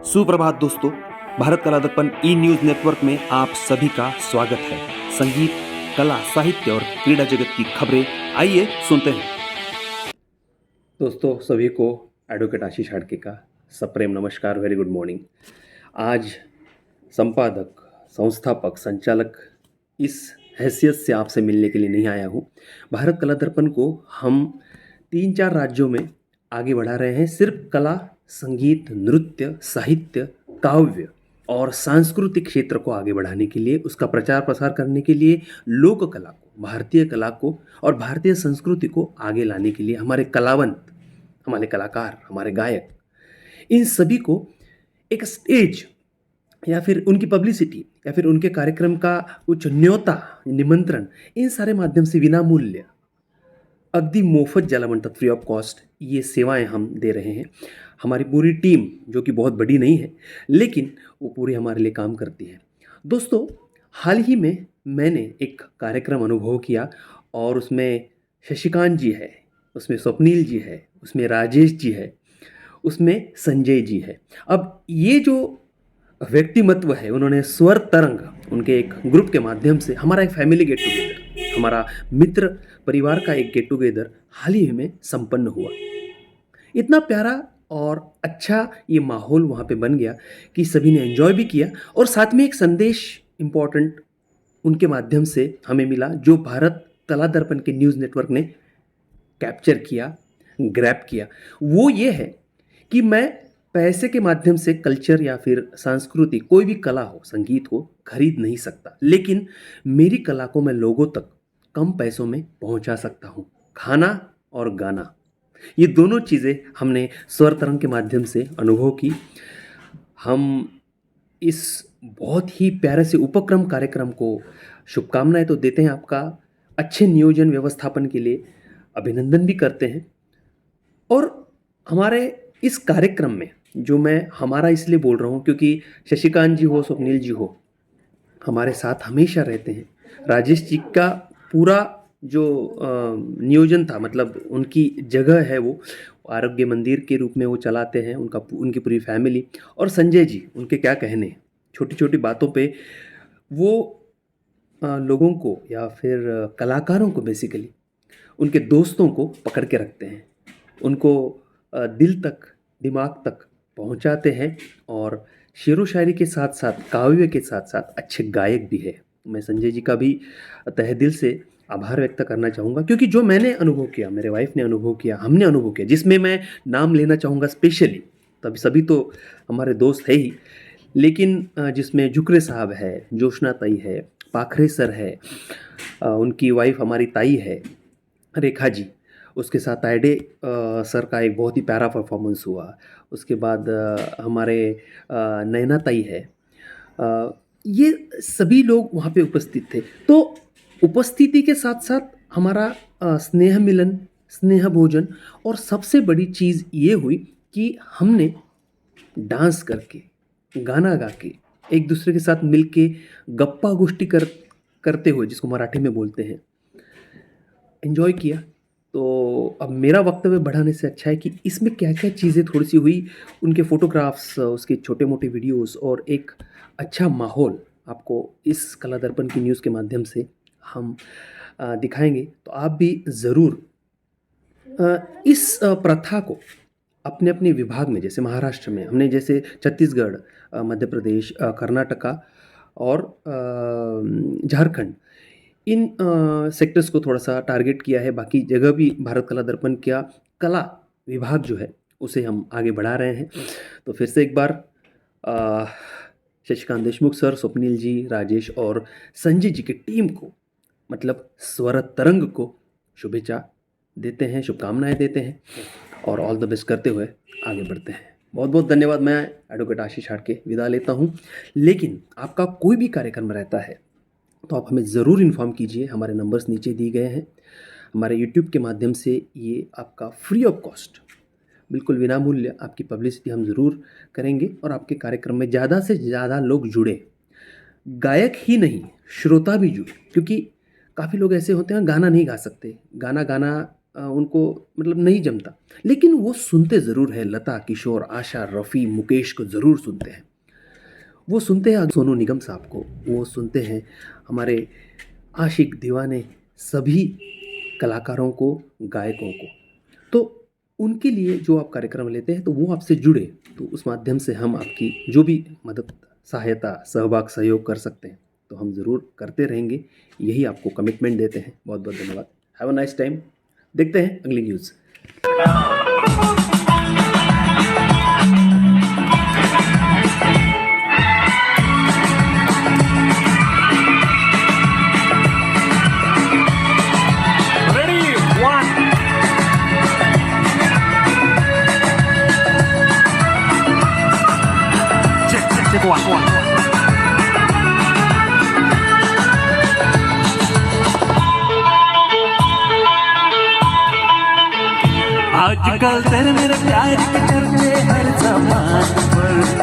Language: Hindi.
सुप्रभात दोस्तों। भारत कला दर्पण ई न्यूज नेटवर्क में आप सभी का स्वागत है। संगीत, कला, साहित्य और क्रीड़ा जगत की खबरें आइए सुनते हैं। दोस्तों सभी को एडवोकेट आशीष हाड़के का सप्रेम नमस्कार, वेरी गुड मॉर्निंग। आज संपादक, संस्थापक, संचालक इस हैसियत से आपसे मिलने के लिए नहीं आया हूँ। भारत कला दर्पण को हम 3-4 राज्यों में आगे बढ़ा रहे हैं, सिर्फ कला, संगीत, नृत्य, साहित्य, काव्य और सांस्कृतिक क्षेत्र को आगे बढ़ाने के लिए, उसका प्रचार प्रसार करने के लिए, लोक कला को, भारतीय कला को और भारतीय संस्कृति को आगे लाने के लिए हमारे कलावंत, हमारे कलाकार, हमारे गायक, इन सभी को एक स्टेज या फिर उनकी पब्लिसिटी या फिर उनके कार्यक्रम का कुछ न्योता, निमंत्रण, इन सारे माध्यम से विना मूल्य, अगदी मोफत ज्याला म्हणतात, फ्री ऑफ कॉस्ट, ये सेवाएं हम दे रहे हैं। हमारी पूरी टीम, जो कि बहुत बड़ी नहीं है लेकिन वो पूरी हमारे लिए काम करती है। दोस्तों, हाल ही में मैंने एक कार्यक्रम अनुभव किया और उसमें शशिकांत जी है, उसमें स्वप्नील जी है, उसमें राजेश जी है, उसमें संजय जी है। अब ये जो व्यक्तिमत्व है, उन्होंने स्वर तरंग, उनके एक ग्रुप के माध्यम से हमारा एक फैमिली गेट टुगेदर, हमारा मित्र परिवार का एक गेट टुगेदर हाल ही में संपन्न हुआ। इतना प्यारा और अच्छा ये माहौल वहाँ पे बन गया कि सभी ने एंजॉय भी किया और साथ में एक संदेश इम्पॉर्टेंट उनके माध्यम से हमें मिला, जो भारत कला दर्पण के न्यूज़ नेटवर्क ने कैप्चर किया, ग्रैब किया। वो ये है कि मैं पैसे के माध्यम से कल्चर या फिर संस्कृति, कोई भी कला हो, संगीत हो, खरीद नहीं सकता, लेकिन मेरी कला को मैं लोगों तक कम पैसों में पहुंचा सकता हूं। खाना और गाना, ये दोनों चीज़ें हमने स्वर तरंग के माध्यम से अनुभव की। हम इस बहुत ही प्यारे से उपक्रम कार्यक्रम को शुभकामनाएं तो देते हैं, आपका अच्छे नियोजन व्यवस्थापन के लिए अभिनंदन भी करते हैं। और हमारे इस कार्यक्रम में, जो मैं हमारा इसलिए बोल रहा हूँ क्योंकि शशिकांत जी हो, स्वप्निल जी हो, हमारे साथ हमेशा रहते हैं। राजेश जी का पूरा जो नियोजन था, मतलब उनकी जगह है, वो आरोग्य मंदिर के रूप में वो चलाते हैं, उनकी पूरी फैमिली। और संजय जी, उनके क्या कहने, छोटी छोटी बातों पे वो लोगों को या फिर कलाकारों को, बेसिकली उनके दोस्तों को पकड़ के रखते हैं, उनको दिल तक, दिमाग तक पहुंचाते हैं और शेरो शायरी के साथ साथ, काव्य के साथ साथ अच्छे गायक भी है। मैं संजय जी का भी तहे दिल से आभार व्यक्त करना चाहूँगा, क्योंकि जो मैंने अनुभव किया, मेरे वाइफ ने अनुभव किया, हमने अनुभव किया, जिसमें मैं नाम लेना चाहूँगा स्पेशली, तभी सभी तो हमारे दोस्त है ही, लेकिन जिसमें जुकरे साहब है, जोशना ताई है, पाखरे सर है, उनकी वाइफ हमारी ताई है रेखा जी, उसके साथ आइडे सर का एक बहुत ही प्यारा परफॉर्मेंस हुआ। उसके बाद हमारे नैना ताई है, ये सभी लोग वहाँ पे उपस्थित थे। तो उपस्थिति के साथ साथ हमारा स्नेह मिलन, स्नेह भोजन, और सबसे बड़ी चीज़ ये हुई कि हमने डांस करके, गाना गा के, एक दूसरे के साथ मिलके गप्पा गोष्ठी करते हुए, जिसको मराठी में बोलते हैं, एंजॉय किया। तो अब मेरा वक्तव्य बढ़ाने से अच्छा है कि इसमें क्या क्या चीज़ें थोड़ी सी हुई, उनके फोटोग्राफ्स, उसके छोटे मोटे वीडियोस और एक अच्छा माहौल आपको इस कला दर्पण की न्यूज़ के माध्यम से हम दिखाएंगे। तो आप भी ज़रूर इस प्रथा को अपने अपने विभाग में, जैसे महाराष्ट्र में हमने, जैसे छत्तीसगढ़, मध्य प्रदेश, कर्नाटका और झारखंड, इन सेक्टर्स को थोड़ा सा टारगेट किया है। बाकी जगह भी भारत कला दर्पण का कला विभाग जो है उसे हम आगे बढ़ा रहे हैं। तो फिर से एक बार अ, शशिकांत देशमुख सर, स्वप्निल जी, राजेश और संजय जी की टीम को, मतलब स्वर तरंग को शुभेच्छा देते हैं, शुभकामनाएं देते हैं और ऑल द बेस्ट करते हुए आगे बढ़ते हैं। बहुत बहुत धन्यवाद। मैं एडवोकेट आशीष हाड़के विदा लेता हूँ, लेकिन आपका कोई भी कार्यक्रम रहता है तो आप हमें ज़रूर इन्फॉर्म कीजिए। हमारे नंबर्स नीचे दिए गए हैं। हमारे यूट्यूब के माध्यम से ये आपका फ्री ऑफ कॉस्ट, बिल्कुल विनामूल्य आपकी पब्लिसिटी हम ज़रूर करेंगे और आपके कार्यक्रम में ज़्यादा से ज़्यादा लोग जुड़े, गायक ही नहीं, श्रोता भी जुड़े, क्योंकि काफ़ी लोग ऐसे होते हैं गाना नहीं गा सकते। गाना गाना उनको मतलब नहीं जमता, लेकिन वो सुनते ज़रूर है। लता, किशोर, आशा, रफ़ी, मुकेश को ज़रूर सुनते हैं। वो सुनते हैं सोनू निगम साहब को, वो सुनते हैं हमारे आशिक दीवाने सभी कलाकारों को, गायकों को। तो उनके लिए जो आप कार्यक्रम लेते हैं तो वो आपसे जुड़े, तो उस माध्यम से हम आपकी जो भी मदद, सहायता, सहभाग, सहयोग कर सकते हैं तो हम ज़रूर करते रहेंगे, यही आपको कमिटमेंट देते हैं। बहुत बहुत धन्यवाद। Have a nice time. देखते हैं अगली न्यूज़। आजकल तेरे मेरे प्यार के चर्चे हर जमाने पर